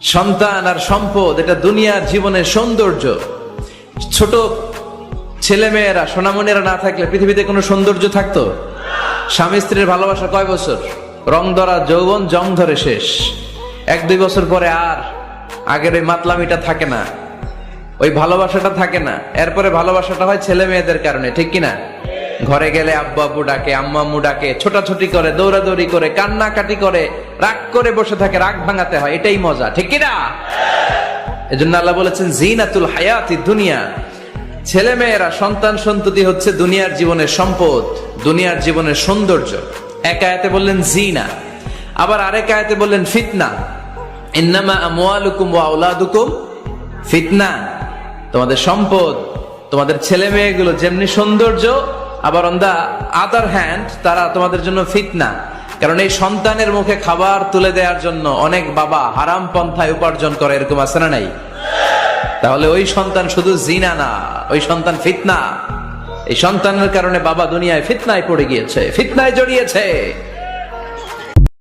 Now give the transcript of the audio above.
সন্তান আর সম্পদ এটা দুনিয়ার জীবনের সৌন্দর্য। ছোট ছেলে মেয়েরা সোনামণিরা না থাকলে পৃথিবীতে কোনো সৌন্দর্য থাকতো? স্বামী স্ত্রীর ভালোবাসা কয় বছর? রং ধরা যৌবন জং ধরে শেষ। 1-2 বছর পরে আর আগের ওই মাতলামিটা থাকে না, ওই ভালোবাসাটা থাকে না। এরপরে ভালোবাসাটা হয় ছেলে মেয়েদের কারণে, ঠিক কিনা? ঘরে গেলে আব্বু আব্বু ডাকে, আম্মু আম্মু ডাকে, ছোটাছুটি করে, দৌড়াদৌড়ি করে, কান্নাকাটি করে, রাগ করে বসে থাকে, রাগ ভাঙাতে হয়, এটাই মজা, ঠিক কিনা? এজন্য আল্লাহ বলেছেন জিনাতুল হায়াতি দুনিয়া। ছেলে মেয়েরা, সন্তান সন্ততি হচ্ছে দুনিয়ার জীবনের সম্পদ, দুনিয়ার জীবনের সৌন্দর্য। এক আয়াতে বললেন জিনা, আবার আরেক আয়াতে বললেন ফিতনা। ইন্নামা আমওয়ালুকুম ওয়া আওলাদুকুম ফিতনা। তোমাদের সম্পদ, তোমাদের ছেলে মেয়েগুলো যেমনি সৌন্দর্য, আবার অন দা আদার হ্যান্ড তারা তোমাদের জন্য ফিতনা। কারণ এই সন্তানের মুখে খাবার তুলে দেওয়ার জন্য অনেক বাবা হারাম পন্থায় উপার্জন করে, এরকম আছে না নাই? তাহলে ওই সন্তান শুধু জিনা না, ওই সন্তান ফিতনা। এই সন্তানের কারণে বাবা দুনিয়ায় ফিতনায় পড়ে গিয়েছে, ফিতনায় জড়িয়েছে।